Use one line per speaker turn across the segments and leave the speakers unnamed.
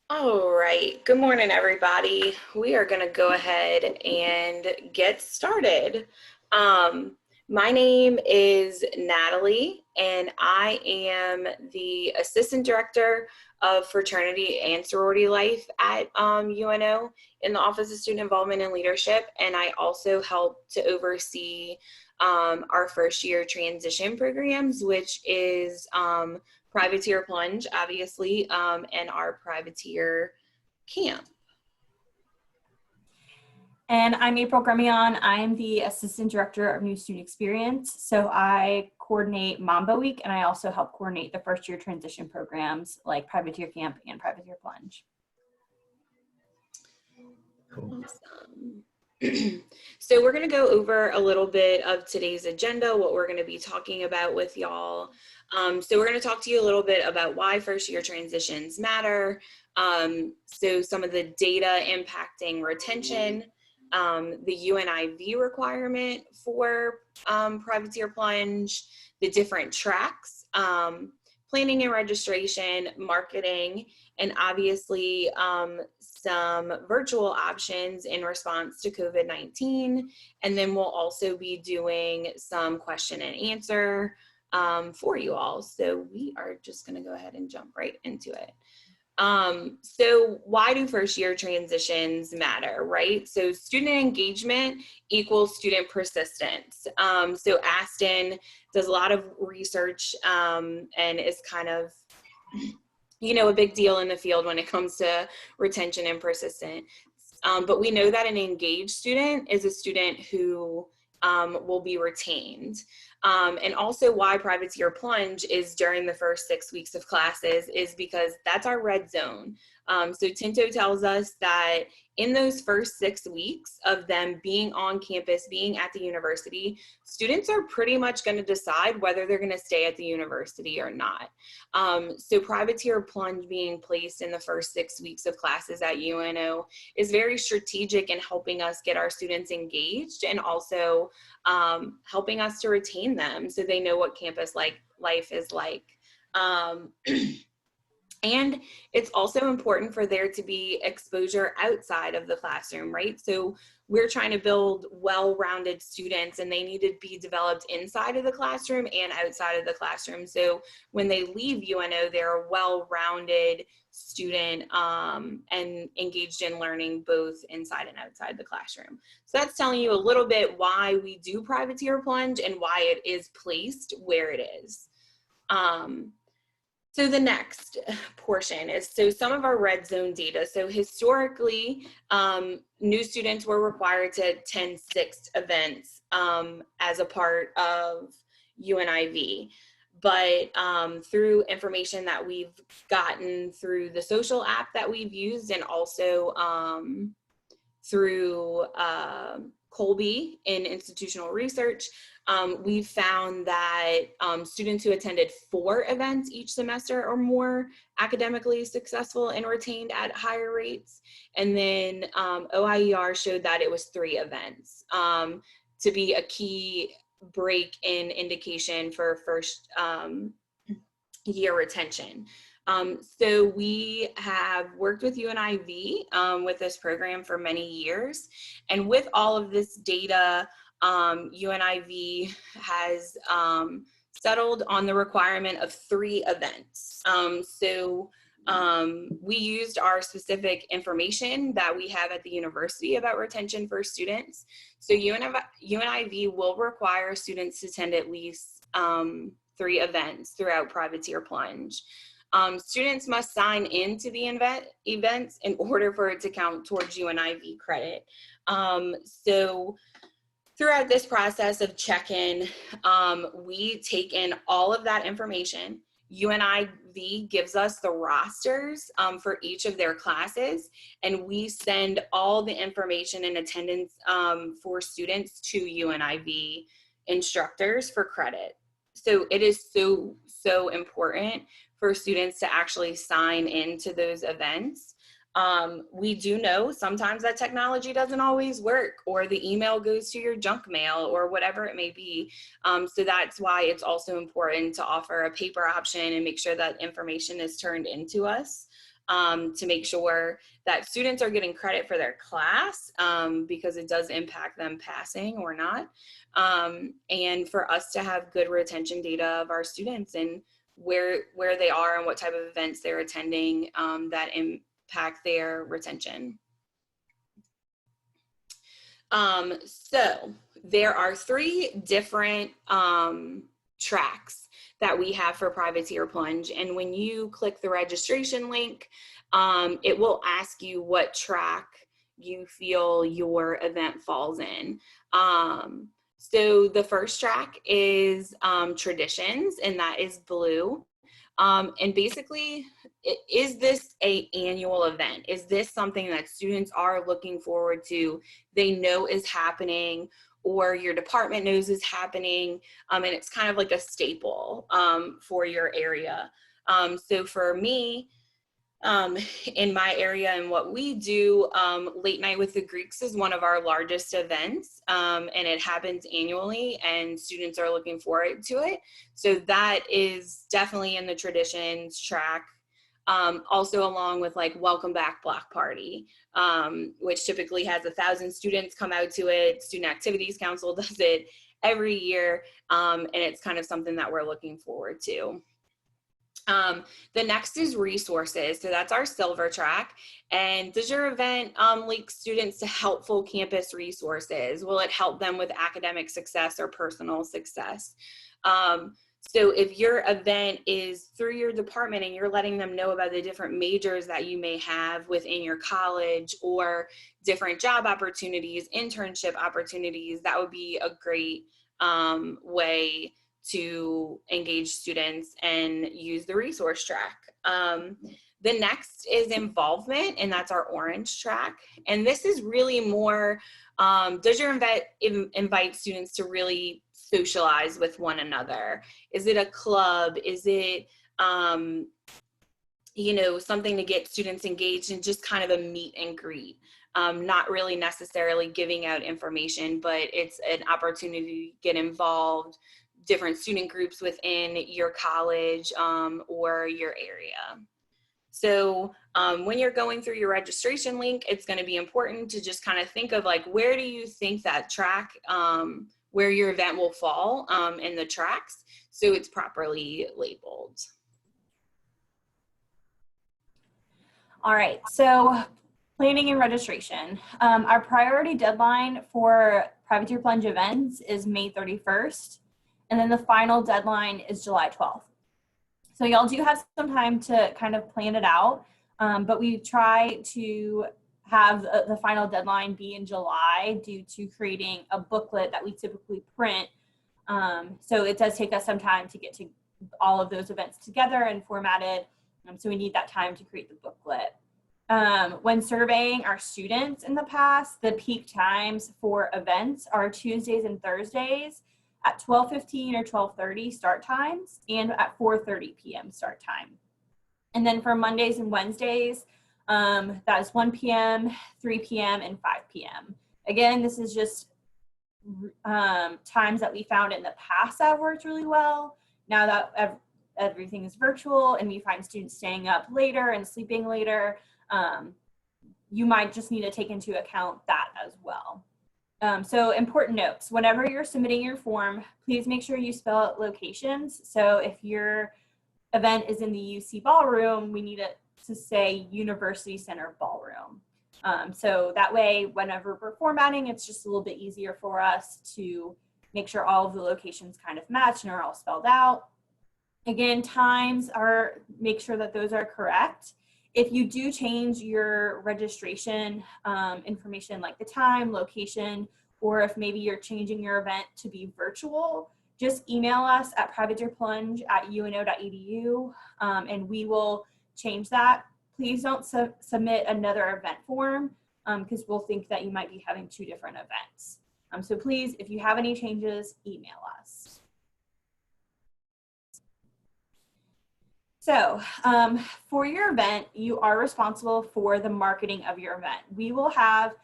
All right. Good morning, everybody. We are going to go ahead and get started. Um, my name is Natalie, and I am the Assistant Director of Fraternity and Sorority Life at UNO in the Office of Student Involvement and Leadership. And I also help to oversee our first year transition programs, which is privateer plunge, obviously, and our privateer camp.
And I'm April Gremion. I'm the Assistant Director of New Student Experience. So I coordinate Mambo Week, and I also help coordinate the first year transition programs like Privateer Camp and Privateer Plunge.
Cool. Awesome. So we're going to go over a little bit of today's agenda, what we're going to be talking about with y'all. So we're going to talk to you a little bit about why first year transitions matter. So some of the data impacting retention, the UNIV requirement for privateer plunge, the different tracks, planning and registration, marketing, and obviously some virtual options in response to COVID-19. And then we'll also be doing some question and answer for you all. So we are just gonna go ahead and jump right into it. So why do first year transitions matter, right? So student engagement equals student persistence. So Aston does a lot of research and is kind of, a big deal in the field when it comes to retention and persistence. But we know that an engaged student is a student who will be retained. And also why privateer plunge is during the first 6 weeks of classes is because that's our red zone. So Tinto tells us that in those first 6 weeks of them being on campus, being at the university, students are pretty much going to decide whether they're going to stay at the university or not. So privateer plunge being placed in the first 6 weeks of classes at UNO is very strategic in helping us get our students engaged and also helping us to retain them so they know what campus life is like. And it's also important for there to be exposure outside of the classroom, right? So we're trying to build well-rounded students and they need to be developed inside of the classroom and outside of the classroom. So when they leave UNO, they're a well-rounded student and engaged in learning both inside and outside the classroom. So that's telling you a little bit why we do privateer plunge and why it is placed where it is. So the next portion is, so some of our red zone data. So historically, new students were required to attend 6 events as a part of UNIV. But through information that we've gotten through the social app that we've used and also through Colby in institutional research, we found that students who attended 4 events each semester or more academically successful and retained at higher rates. And then OIER showed that it was 3 events to be a key break in indication for first year retention. So we have worked with UNIV with this program for many years. And with all of this data, UNIV has settled on the requirement of 3 events. We used our specific information that we have at the university about retention for students. So UNIV will require students to attend at least 3 events throughout privateer plunge. Students must sign into the events in order for it to count towards UNIV credit. So throughout this process of check-in, we take in all of that information. UNIV gives us the rosters for each of their classes, and we send all the information and attendance for students to UNIV instructors for credit. So it is so important for students to actually sign into those events. We do know sometimes that technology doesn't always work, or the email goes to your junk mail or whatever it may be. So that's why it's also important to offer a paper option and make sure that information is turned into us. to make sure that students are getting credit for their class, because it does impact them passing or not. And for us to have good retention data of our students and where they are and what type of events they're attending, that impact their retention. So there are 3 different tracks that we have for Privateer Plunge. And when you click the registration link, it will ask you what track you feel your event falls in. So the first track is traditions, and that is blue. And basically, is this an annual event? Is this something that students are looking forward to, they know is happening, or your department knows is happening, and it's kind of like a staple for your area? So for me, in my area and what we do, Late Night with the Greeks is one of our largest events, and it happens annually, and students are looking forward to it. So that is definitely in the traditions track. Also along with like Welcome Back Block Party, which typically has 1,000 students come out to it. Student Activities Council does it every year, and it's kind of something that we're looking forward to. The next is resources. So that's our silver track. And does your event link students to helpful campus resources? Will it help them with academic success or personal success? So if your event is through your department and you're letting them know about the different majors that you may have within your college, or different job opportunities, internship opportunities, that would be a great way to engage students and use the resource track. The next is involvement, and that's our orange track. And this is really more, does your event invite students to really socialize with one another? Is it a club? Is it, you know, something to get students engaged in, just kind of a meet and greet? Not really necessarily giving out information, but it's an opportunity to get involved, different student groups within your college or your area. So when you're going through your registration link, it's going to be important to just kind of think of like, where do you think that track, where your event will fall in the tracks, so it's properly labeled.
All right, so planning and registration. Our priority deadline for Privateer Plunge events is May 31st. And then the final deadline is July 12th. So y'all do have some time to kind of plan it out, but we try to have the final deadline be in July due to creating a booklet that we typically print. So it does take us some time to get to all of those events together and formatted. So we need that time to create the booklet. When surveying our students in the past, the peak times for events are Tuesdays and Thursdays at 12:15 or 12:30 start times, and at 4:30 p.m. start time. And then for Mondays and Wednesdays, that is 1 p.m., 3 p.m., and 5 p.m. Again, this is just times that we found in the past that have worked really well. Now that everything is virtual and we find students staying up later and sleeping later, you might just need to take into account that as well. So important notes, whenever you're submitting your form, please make sure you spell out locations. So if your event is in the UC Ballroom, we need it to say University Center Ballroom. So that way, whenever we're formatting, it's just a little bit easier for us to make sure all of the locations kind of match and are all spelled out. Again, times make sure that those are correct. If you do change your registration information, like the time, location, or if maybe you're changing your event to be virtual, just email us at privateerplunge@uno.edu, and we will change that. Please don't submit another event form because we'll think that you might be having 2 different events. So please, if you have any changes, email us. So for your event, you are responsible for the marketing of your event. We will have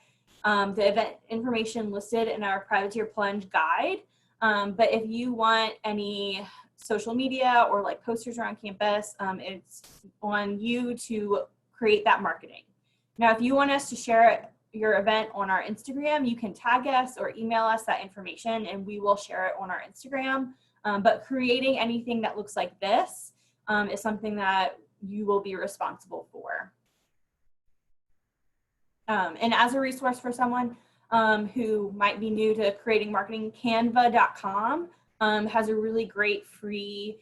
the event information listed in our Privateer Plunge guide, but if you want any social media or like posters around campus, it's on you to create that marketing. Now, if you want us to share your event on our Instagram, you can tag us or email us that information and we will share it on our Instagram. But creating anything that looks like this is something that you will be responsible for. And as a resource for someone who might be new to creating marketing, canva.com has a really great free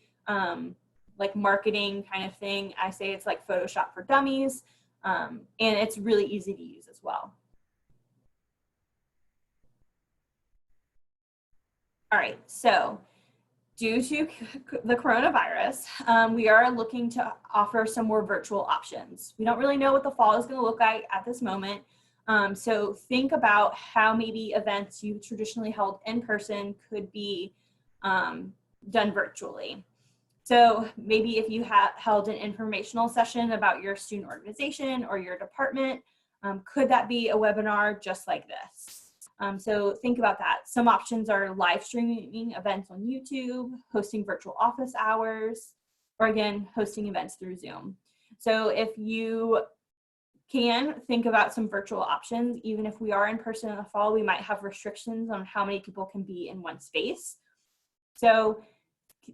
like marketing kind of thing. I say it's like Photoshop for dummies, and it's really easy to use as well. All right, so due to the coronavirus, we are looking to offer some more virtual options. We don't really know what the fall is going to look like at this moment. So think about how maybe events you traditionally held in person could be done virtually. So maybe if you held an informational session about your student organization or your department, could that be a webinar just like this? So think about that. Some options are live streaming events on YouTube, hosting virtual office hours, or again, hosting events through Zoom. So if you can think about some virtual options, even if we are in person in the fall, we might have restrictions on how many people can be in one space. So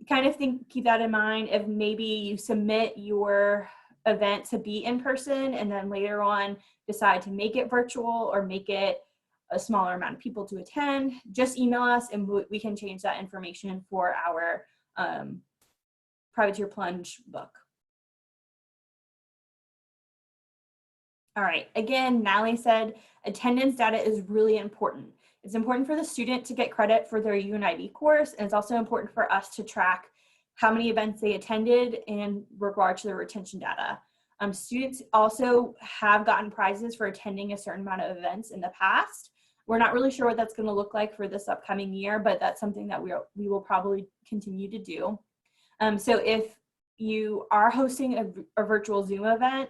kind of keep that in mind. If maybe you submit your event to be in person and then later on decide to make it virtual or make it a smaller amount of people to attend, just email us and we can change that information for our Privateer Plunge book. All right, again, Natalie said attendance data is really important. It's important for the student to get credit for their UNIV course, and it's also important for us to track how many events they attended in regard to their retention data. Students also have gotten prizes for attending a certain amount of events in the past. We're not really sure what that's going to look like for this upcoming year, but that's something that we will probably continue to do. So if you are hosting a virtual Zoom event,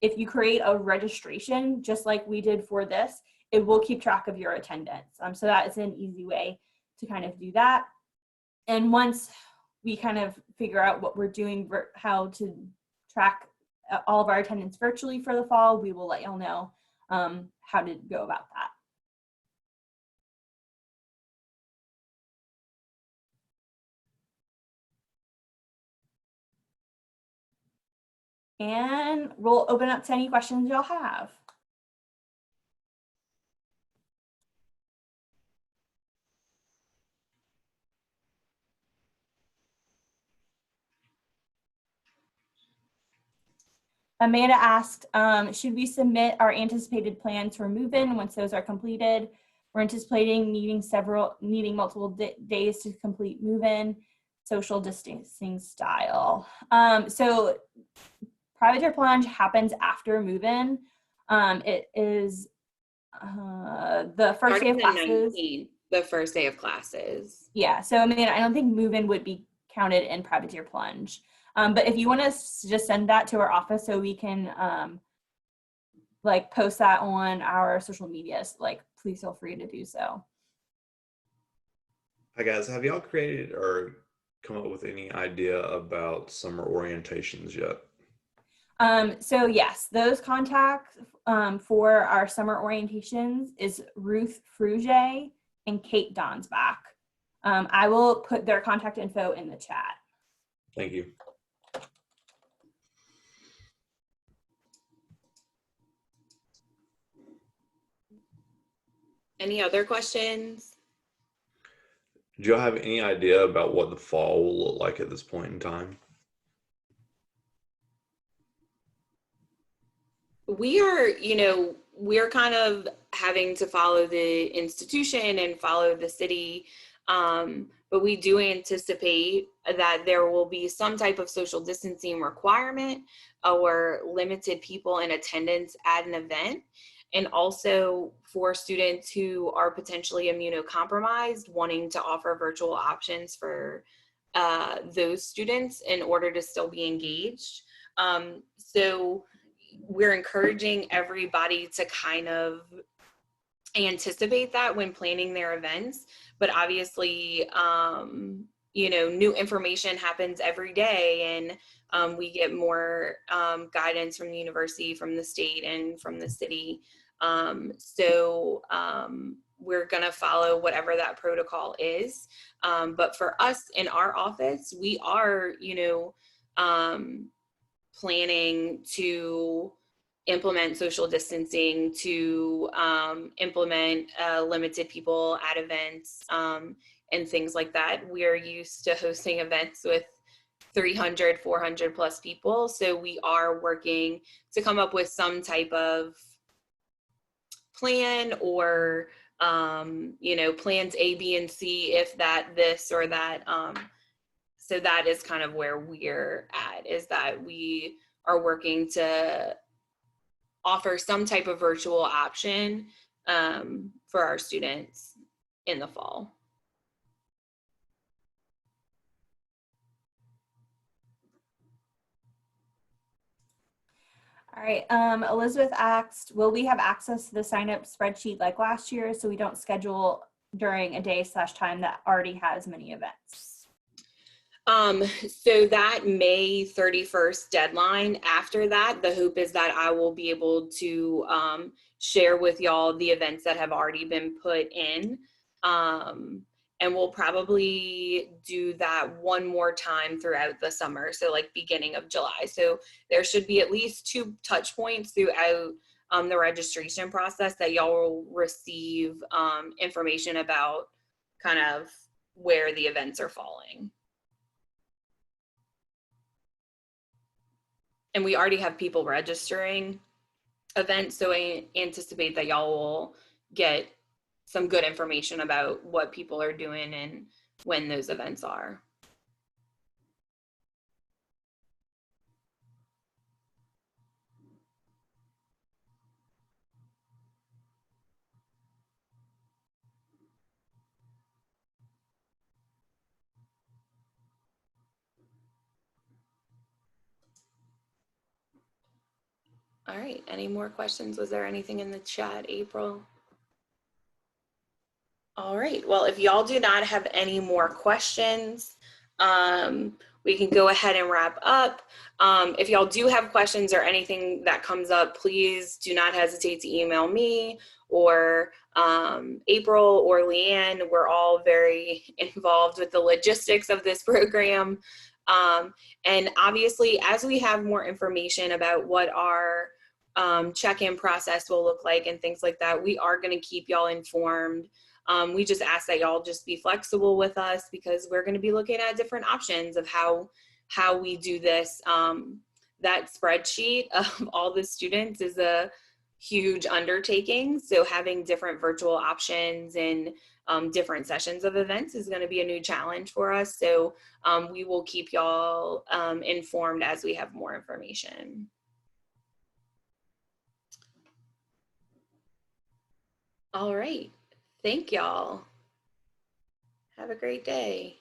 if you create a registration, just like we did for this, it will keep track of your attendance. So that is an easy way to kind of do that. And once we kind of figure out what we're doing, how to track all of our attendance virtually for the fall, we will let y'all know how to go about that. And we'll open up to any questions y'all have. Amanda asked, should we submit our anticipated plans for move-in once those are completed? We're anticipating needing multiple days to complete move-in, social distancing style. So Privateer Plunge happens after move-in. It is the first day of classes.
19th, the first day of classes.
Yeah, so I mean, I don't think move-in would be counted in Privateer Plunge. But if you want to just send that to our office so we can like post that on our social medias, like please feel free to do so.
Hi guys, have y'all created or come up with any idea about summer orientations yet?
So yes, those contacts for our summer orientations is Ruth Fruge and Kate Donsbach. I will put their contact info in the chat.
Thank you.
Any other questions?
Do y'all have any idea about what the fall will look like at this point in time?
We are, we're kind of having to follow the institution and follow the city. But we do anticipate that there will be some type of social distancing requirement or limited people in attendance at an event. And also for students who are potentially immunocompromised, wanting to offer virtual options for those students in order to still be engaged. So we're encouraging everybody to kind of anticipate that when planning their events, but obviously, new information happens every day, and we get more guidance from the university, from the state, and from the city. We're going to follow whatever that protocol is. But for us in our office, we are, planning to implement social distancing, to implement limited people at events, and things like that. We're used to hosting events with 300, 400 plus people. So we are working to come up with some type of plan, or plans A, B, and C, if that, this, or that. So that is kind of where we're at, is that we are working to offer some type of virtual option for our students in the fall.
All right, Elizabeth asked, will we have access to the sign up spreadsheet like last year so we don't schedule during a day/time that already has many events?
So that May 31st deadline, after that, the hope is that I will be able to share with y'all the events that have already been put in. And we'll probably do that one more time throughout the summer. So like beginning of July. So there should be at least 2 touch points throughout the registration process that y'all will receive information about kind of where the events are falling. And we already have people registering events, so I anticipate that y'all will get some good information about what people are doing and when those events are. All right, any more questions? Was there anything in the chat, April? All right, well, if y'all do not have any more questions, we can go ahead and wrap up. If y'all do have questions or anything that comes up, please do not hesitate to email me or April or Leanne. We're all very involved with the logistics of this program. And obviously, as we have more information about what our check-in process will look like and things like that, we are going to keep y'all informed. We just ask that y'all just be flexible with us, because we're going to be looking at different options of how we do this. That spreadsheet of all the students is a huge undertaking. So having different virtual options and different sessions of events is going to be a new challenge for us. So we will keep y'all informed as we have more information. All right. Thank y'all. Have a great day.